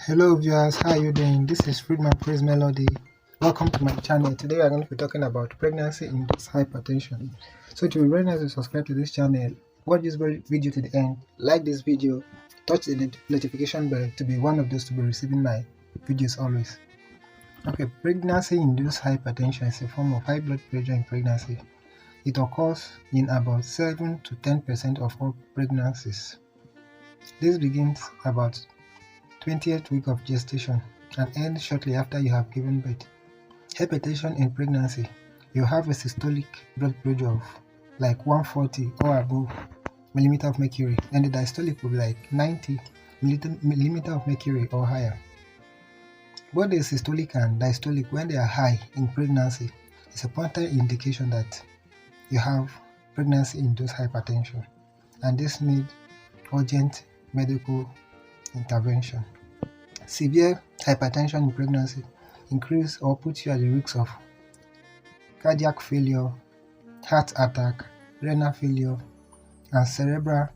Hello viewers, how are you doing? This is Friedman Praise Melody. Welcome to my channel. Today we are going to be talking about pregnancy-induced hypertension. So to be very nice to subscribe to this channel, watch this video to the end, like this video, touch the notification bell to be one of those to be receiving my videos always. Okay, pregnancy-induced hypertension is a form of high blood pressure in pregnancy. It occurs in about 7 to 10% of all pregnancies. This begins about 20th week of gestation and ends shortly after you have given birth. Hypertension in pregnancy, you have a systolic blood pressure of like 140 or above millimeter of mercury, and the diastolic will be like 90 millimeter of mercury or higher. Both the systolic and diastolic, when they are high in pregnancy, is a pointer indication that you have pregnancy-induced hypertension, and this needs urgent medical intervention. Severe hypertension in pregnancy increase or puts you at the risk of cardiac failure, heart attack, renal failure, and cerebral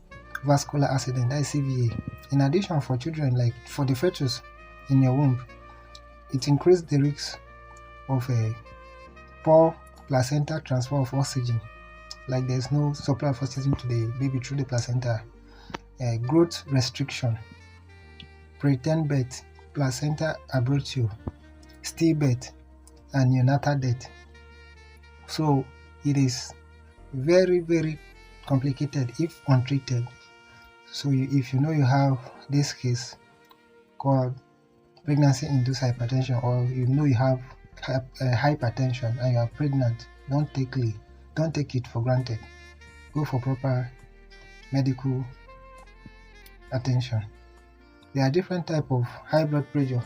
vascular accident, that is CVA. In addition, for children, like for the fetus in your womb, it increases the risk of a poor placenta transfer of oxygen, like there's no supply of oxygen to the baby through the placenta, growth restriction, preterm birth, placenta abruptio, stillbirth, and neonatal death. So it is very complicated if untreated. So if you know you have this case called pregnancy-induced hypertension, or you know you have hypertension and you are pregnant, don't take it for granted. Go for proper medical attention. There are different types of high blood pressure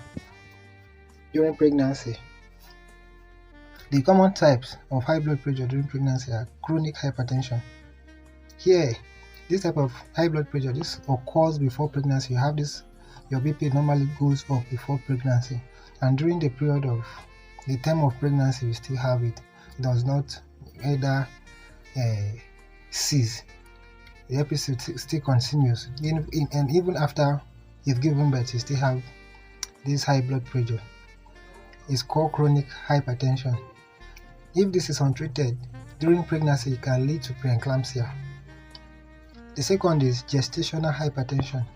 during pregnancy. The common types of high blood pressure during pregnancy are chronic hypertension. Here, this type of high blood pressure, this occurs before pregnancy. You have this, your BP normally goes up before pregnancy, and during the period of the time of pregnancy, you still have it. It does not either cease. The episode still continues, and even after you've given birth, you still have this high blood pressure. It's called chronic hypertension. If this is untreated during pregnancy, it can lead to pre-eclampsia. The second is gestational hypertension.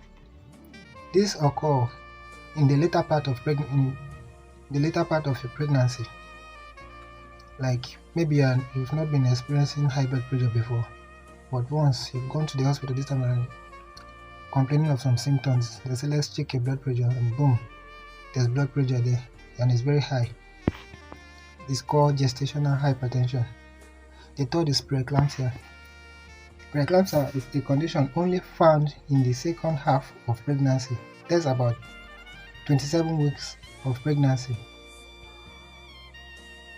This occurs in the later part of your pregnancy. Like maybe you've not been experiencing high blood pressure before, but once you've gone to the hospital this time around complaining of some symptoms, they say let's check your blood pressure, and boom, there's blood pressure there and it's very high. It's called gestational hypertension. The third is pre-eclampsia. Pre-eclampsia is a condition only found in the second half of pregnancy. That's about 27 weeks of pregnancy,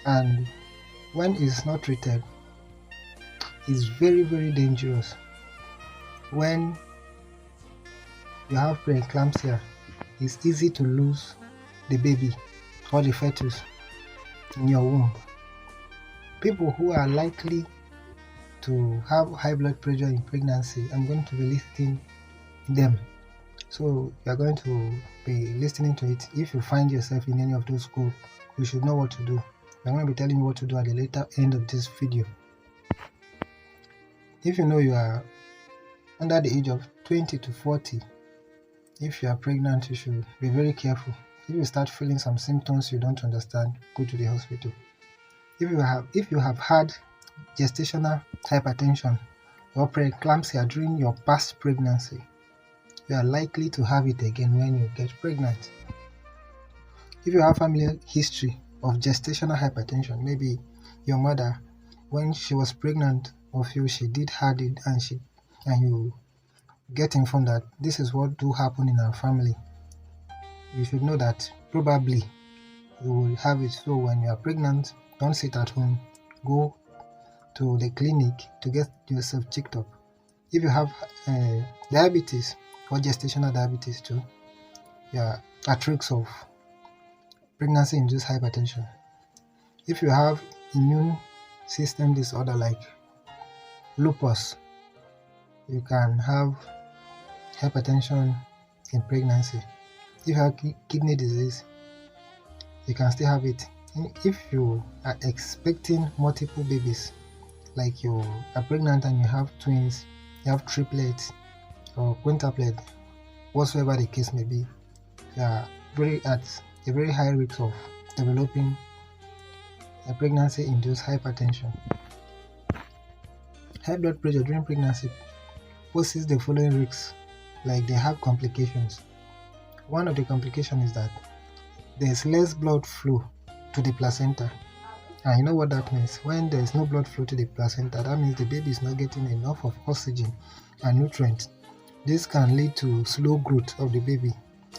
and when it's not treated, it's very dangerous. When you have pre-eclampsia, it's easy to lose the baby or the fetus in your womb. People who are likely to have high blood pressure in pregnancy, I'm going to be listing them. So you are going to be listening to it. If you find yourself in any of those groups, you should know what to do. I'm going to be telling you what to do at the later end of this video. If you know you are under the age of 20 to 40, if you are pregnant, you should be very careful. If you start feeling some symptoms you don't understand, go to the hospital. If you have had gestational hypertension or preeclampsia during your past pregnancy, you are likely to have it again when you get pregnant. If you have family history of gestational hypertension, maybe your mother, when she was pregnant of you, she did had it, and you get informed that this is what do happen in our family, you should know that probably you will have it. So when you are pregnant, don't sit at home, go to the clinic to get yourself checked up. If you have diabetes or gestational diabetes too, you are at risk of pregnancy-induced hypertension. If you have immune system disorder like lupus, you can have hypertension in pregnancy. If you have kidney disease, you can still have it. If you are expecting multiple babies, like you are pregnant and you have twins, you have triplets or quintuplets, whatsoever the case may be, you are at a very high risk of developing a pregnancy-induced hypertension. High blood pressure during pregnancy poses the following risks, like they have complications. One of the complications is that there is less blood flow to the placenta. And you know what that means? When there is no blood flow to the placenta, that means the baby is not getting enough of oxygen and nutrients. This can lead to slow growth of the baby.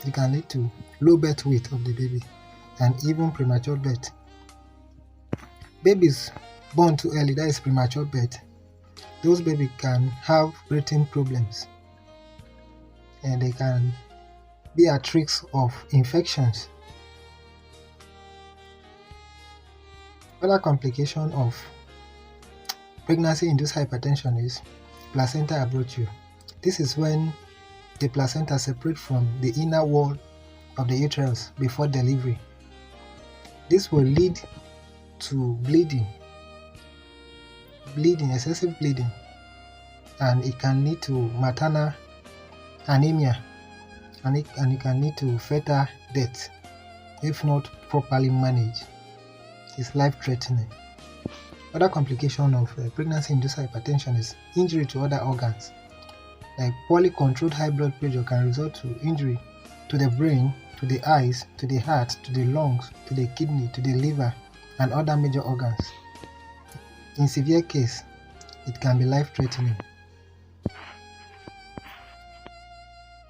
It can lead to low birth weight of the baby and even premature birth. Babies born too early, that is premature birth, those babies can have breathing problems and they can be at risk of infections. Other complication of pregnancy-induced hypertension is placenta abruptio. This is when the placenta separates from the inner wall of the uterus before delivery. This will lead to bleeding, excessive bleeding, and it can lead to maternal anemia, and it can lead to fetal death if not properly managed. It's life-threatening. Other complication of pregnancy-induced hypertension is injury to other organs. Like poorly controlled high blood pressure can result to injury to the brain, to the eyes, to the heart, to the lungs, to the kidney, to the liver, and other major organs. In severe case, it can be life-threatening.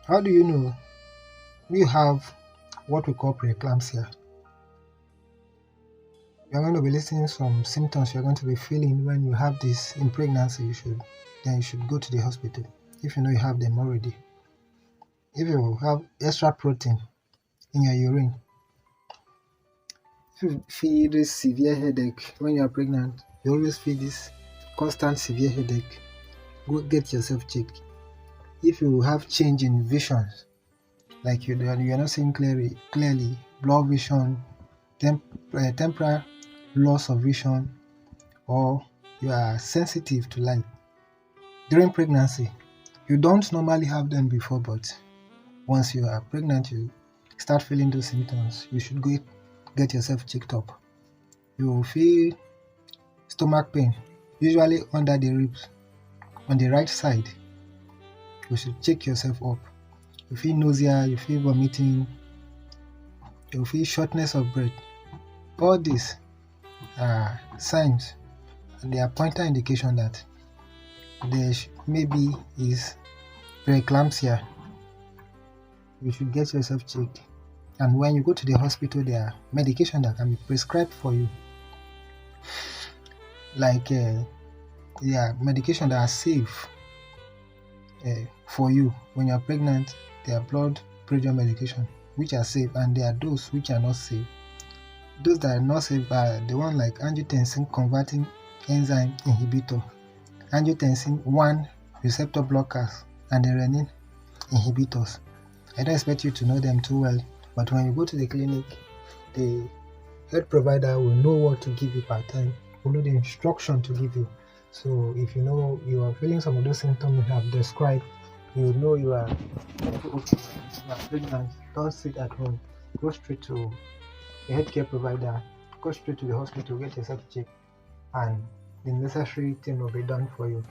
How do you know you have what we call pre-eclampsia? You're going to be listing some symptoms you're going to be feeling when you have this in pregnancy. You should go to the hospital if you know you have them already. If you have extra protein in your urine, if you feel this severe headache when you are pregnant, you always feel this constant severe headache, go get yourself checked. If you have change in visions, like you are not seeing clearly, blurred vision, temporary loss of vision, or you are sensitive to light during pregnancy, you don't normally have them before, but once you are pregnant, you start feeling those symptoms. You should go get yourself checked up. You will feel stomach pain, usually under the ribs, on the right side. You should check yourself up. You feel nausea, you feel vomiting, you feel shortness of breath. All these are signs and they are pointer indication that there maybe is pre-eclampsia. You should get yourself checked. And when you go to the hospital, there are medication that can be prescribed for you, like medication that are safe for you when you are pregnant. There are blood pressure medication which are safe, and there are those which are not safe. Those that are not safe are the one like angiotensin converting enzyme inhibitor, angiotensin 1 receptor blockers, and the renin inhibitors. I don't expect you to know them too well, but when you go to the clinic, the health provider will know what to give you per time, will know the instruction to give you. So if you know you are feeling some of those symptoms you have described, you know you are pregnant, don't sit at home. Go straight to a healthcare provider, go straight to the hospital, get yourself checked, and the necessary thing will be done for you.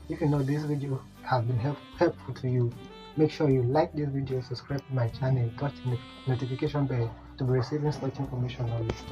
If you know this video has been helpful to you, make sure you like this video, subscribe to my channel, touch the notification bell to be receiving such information always.